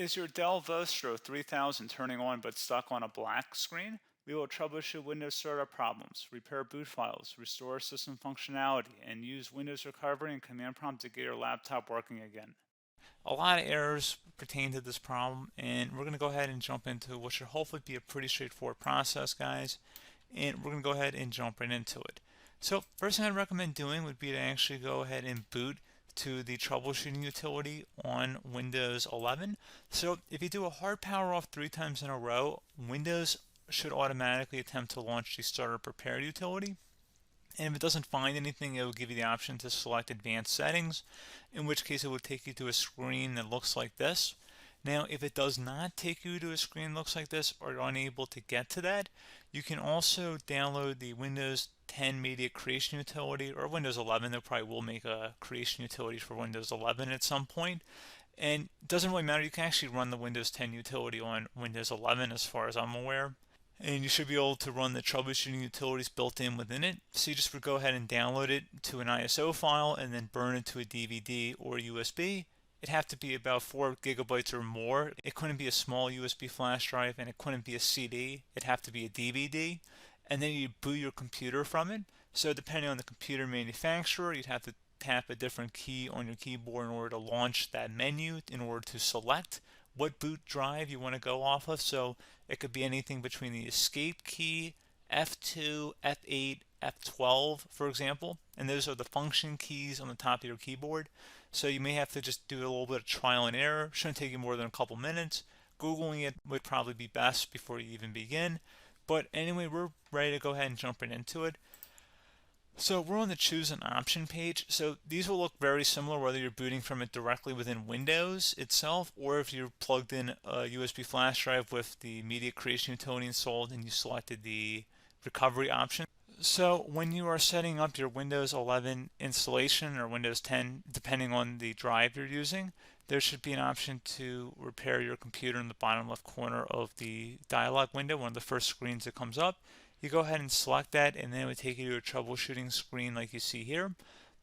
Is your Dell Vostro 3000 turning on but stuck on a black screen? We will troubleshoot Windows startup problems, repair boot files, restore system functionality, and use Windows Recovery and Command Prompt to get your laptop working again. A lot of errors pertain to this problem, and we're going to go ahead and jump into what should hopefully be a pretty straightforward process, guys. And we're going to go ahead and jump right into it. So first thing I'd recommend doing would be to actually go ahead and boot to the troubleshooting utility on Windows 11. So if you do a hard power off 3 times in a row, Windows should automatically attempt to launch the startup repair utility. And if it doesn't find anything, it will give you the option to select advanced settings, in which case it will take you to a screen that looks like this. Now, if it does not take you to a screen that looks like this, or you're unable to get to that, you can also download the Windows 10 Media Creation Utility, or Windows 11. They probably will make a creation utility for Windows 11 at some point. And it doesn't really matter, you can actually run the Windows 10 utility on Windows 11 as far as I'm aware. And you should be able to run the troubleshooting utilities built in within it. So you just would go ahead and download it to an ISO file and then burn it to a DVD or USB. It'd have to be about 4 gigabytes or more. It couldn't be a small USB flash drive, and it couldn't be a CD. It'd have to be a DVD. And then you boot your computer from it. So depending on the computer manufacturer, you'd have to tap a different key on your keyboard in order to launch that menu, in order to select what boot drive you want to go off of. So it could be anything between the escape key, F2, F8, F12, for example. And those are the function keys on the top of your keyboard. So you may have to just do a little bit of trial and error. Shouldn't take you more than a couple minutes. Googling it would probably be best before you even begin. But anyway, we're ready to go ahead and jump right into it. So we're on the choose an option page. So these will look very similar whether you're booting from it directly within Windows itself, or if you're plugged in a USB flash drive with the media creation utility installed and you selected the recovery option. So when you are setting up your Windows 11 installation or Windows 10, depending on the drive you're using, there should be an option to repair your computer in the bottom left corner of the dialog window, one of the first screens that comes up. You go ahead and select that, and then it would take you to a troubleshooting screen like you see here.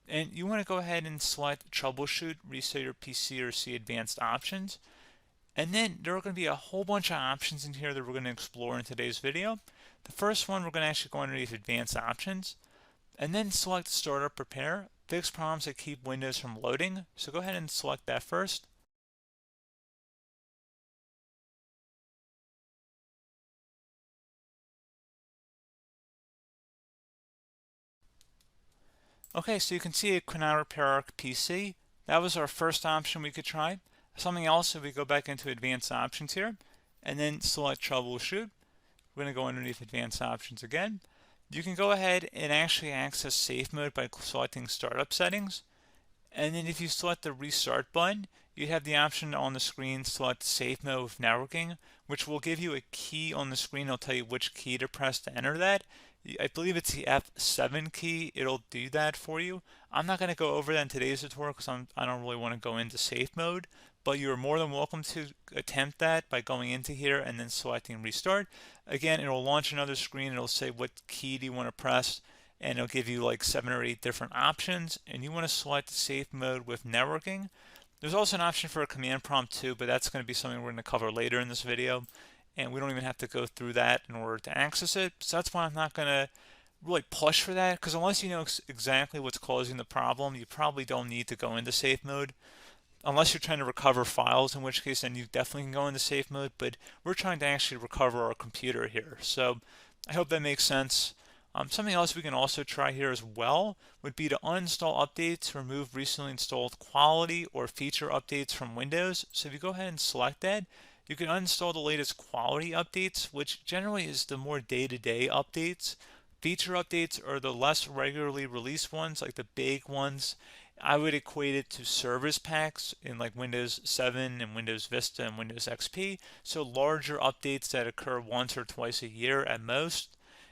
And you want to go ahead and select troubleshoot, reset your PC, or see advanced options. And then there are going to be a whole bunch of options in here that we're going to explore in today's video. The first one, we're going to actually go underneath advanced options and then select startup repair, fix problems that keep Windows from loading. So go ahead and select that first. Okay, so you can see it could not repair our PC. That was our first option we could try. Something else, if we go back into advanced options here and then select troubleshoot, we're going to go underneath advanced options again. You can go ahead and actually access safe mode by selecting startup settings. And then if you select the restart button, you have the option on the screen select safe mode with networking, which will give you a key on the screen. It'll tell you which key to press to enter that. I believe it's the F7 key. It'll do that for you. I'm not going to go over that in today's tutorial because I don't really want to go into safe mode, but you're more than welcome to attempt that by going into here and then selecting restart. Again, it'll launch another screen. It'll say what key do you want to press, and it'll give you like 7 or 8 different options, and you want to select safe mode with networking. There's also an option for a command prompt too, but that's going to be something we're going to cover later in this video, and we don't even have to go through that in order to access it. So that's why I'm not going to really push for that, because unless you know exactly what's causing the problem, you probably don't need to go into safe mode. Unless you're trying to recover files, in which case then you definitely can go into safe mode, but we're trying to actually recover our computer here. So I hope that makes sense. Something else we can also try here as well would be to uninstall updates, remove recently installed quality or feature updates from Windows. So if you go ahead and select that, you can uninstall the latest quality updates, which generally is the more day-to-day updates. Feature updates are the less regularly released ones, like the big ones. I would equate it to service packs in like Windows 7 and Windows Vista and Windows XP. So larger updates that occur once or twice a year at most.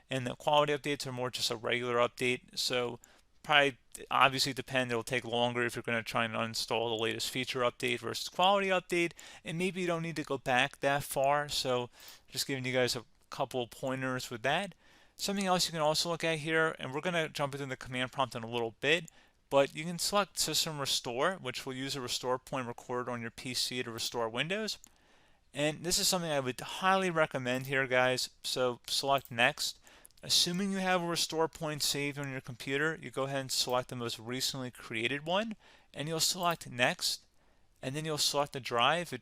And the quality updates are more just a regular update. So probably obviously depend, it'll take longer if you're going to try and uninstall the latest feature update versus quality update. And maybe you don't need to go back that far. So just giving you guys a couple of pointers with that. Something else you can also look at here, and we're going to jump into the command prompt in a little bit, but you can select System Restore, which will use a restore point recorded on your PC to restore Windows. And this is something I would highly recommend here, guys. So select next. Assuming you have a restore point saved on your computer, you go ahead and select the most recently created one, and you'll select next, and then you'll select the drive. You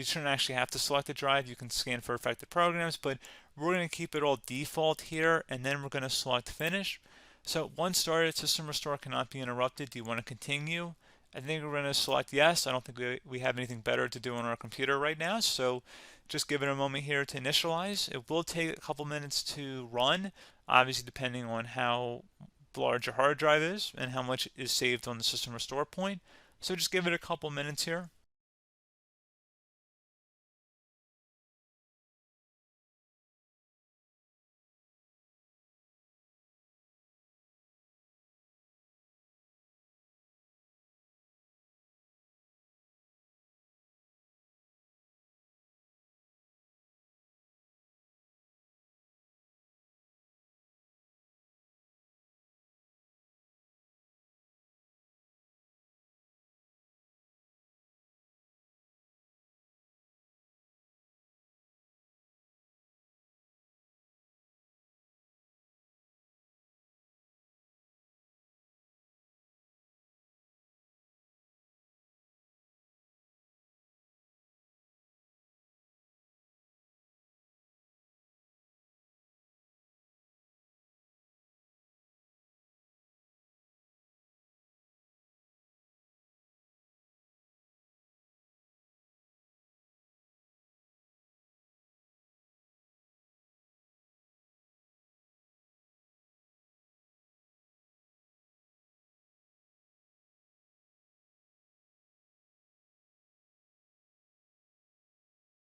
shouldn't actually have to select the drive. You can scan for affected programs, but we're going to keep it all default here, and then we're going to select finish. So once started, system restore cannot be interrupted. Do you want to continue? I think we're going to select yes. I don't think we have anything better to do on our computer right now, so just give it a moment here to initialize. It will take a couple minutes to run, obviously depending on how large your hard drive is and how much is saved on the system restore point. So just give it a couple minutes here.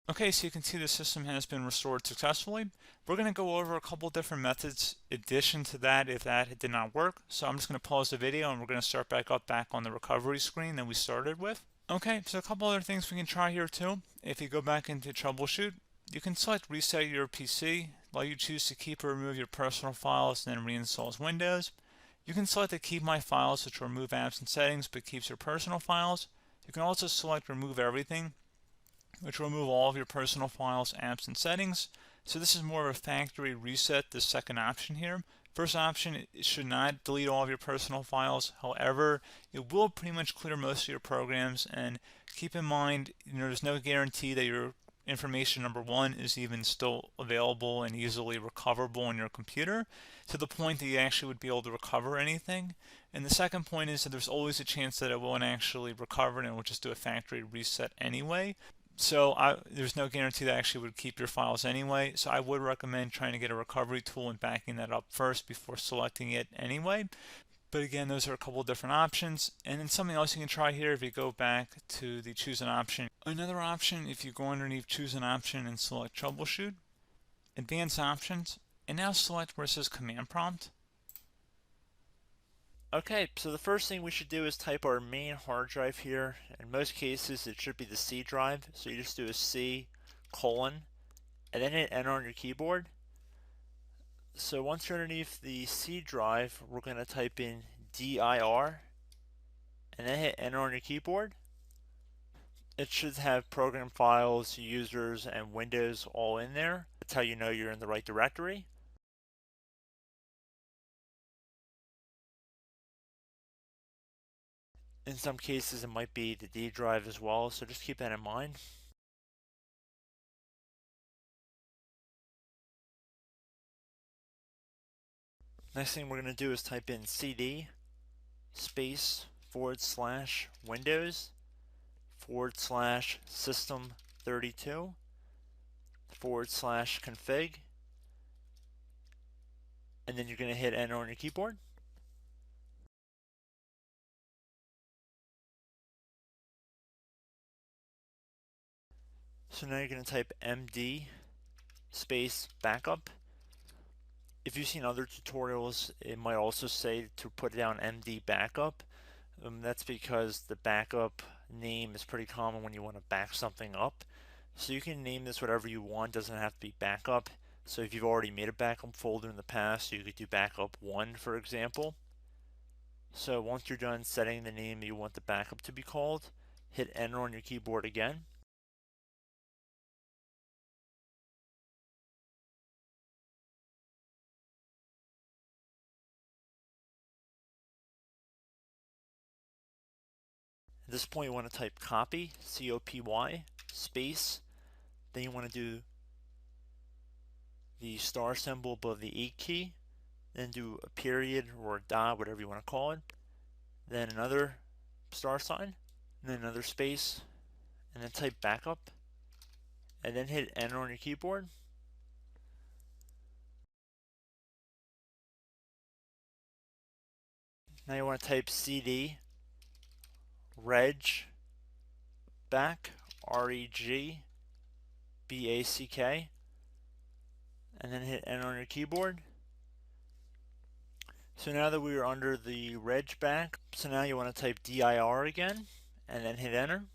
Okay, so you can see the system has been restored successfully. We're going to go over a couple different methods in addition to that if that did not work. So I'm just going to pause the video and we're going to start back on the recovery screen that we started with. Okay, so a couple other things we can try here too. If you go back into troubleshoot, you can select reset your PC while you choose to keep or remove your personal files and then reinstalls Windows. You can select to keep my files, which will remove apps and settings but keeps your personal files. You can also select remove everything, which will remove all of your personal files, apps, and settings. So this is more of a factory reset, the second option here. First option, it should not delete all of your personal files. However, it will pretty much clear most of your programs. And keep in mind, there's no guarantee that your information, number one, is even still available and easily recoverable on your computer to the point that you actually would be able to recover anything. And the second point is that there's always a chance that it won't actually recover and it will just do a factory reset anyway. So there's no guarantee that actually would keep your files anyway. So I would recommend trying to get a recovery tool and backing that up first before selecting it anyway. But again, those are a couple different options. And then something else you can try here if you go back to the choose an option. Another option, if you go underneath choose an option and select troubleshoot, advanced options, and now select where it says command prompt. Okay, so the first thing we should do is type our main hard drive here. In most cases, it should be the C drive. So you just do a C colon and then hit enter on your keyboard. So once you're underneath the C drive, we're going to type in dir and then hit enter on your keyboard. It should have program files, users, and Windows all in there. That's how you know you're in the right directory. In some cases, it might be the D drive as well, so just keep that in mind. Next thing we're going to do is type in cd space / Windows / system 32 / config, and then you're going to hit enter on your keyboard. So now you're going to type md space backup. If you've seen other tutorials, it might also say to put down md backup. That's because the backup name is pretty common when you want to back something up. So you can name this whatever you want, doesn't have to be backup. So if you've already made a backup folder in the past, you could do backup 1, for example. So once you're done setting the name you want the backup to be called, hit enter on your keyboard again. At this point you want to type copy, C-O-P-Y, space, then you want to do the star symbol above the 8 key, then do a period or a dot, whatever you want to call it, then another star sign, and then another space, and then type backup, and then hit enter on your keyboard. Now you want to type cd reg back, R-E-G-B-A-C-K, and then hit enter on your keyboard. So now that we are under the reg back, so now you want to type dir again, and then hit enter.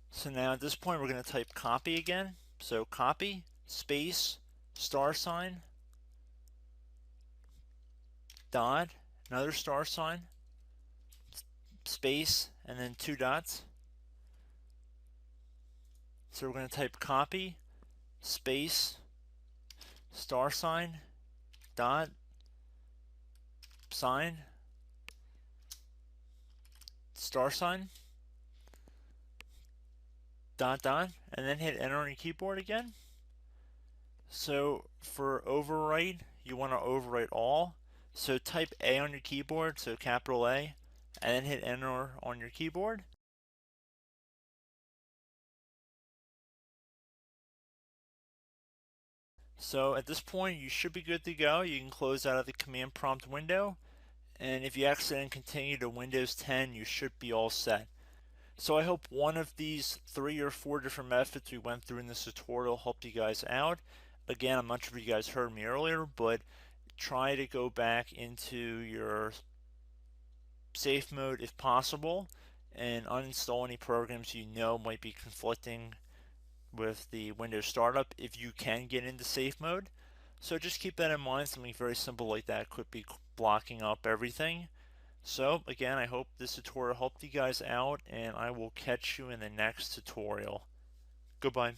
So now at this point we're going to type copy again. So copy, space, star sign, dot, another star sign, space, and then 2 dots. So we're going to type copy, space, star sign, dot, sign, star sign, dot, dot, and then hit enter on your keyboard again. So for overwrite, you want to overwrite all. So type A on your keyboard, so capital A, and then hit enter on your keyboard. So at this point you should be good to go. You can close out of the command prompt window, and if you accidentally continue to Windows 10 you should be all set. So I hope one of these 3 or 4 different methods we went through in this tutorial helped you guys out. Again, I'm not sure if you guys heard me earlier, but try to go back into your safe mode if possible and uninstall any programs you know might be conflicting with the Windows startup if you can get into safe mode. So just keep that in mind. Something very simple like that could be blocking up everything. So again, I hope this tutorial helped you guys out, and I will catch you in the next tutorial. Goodbye.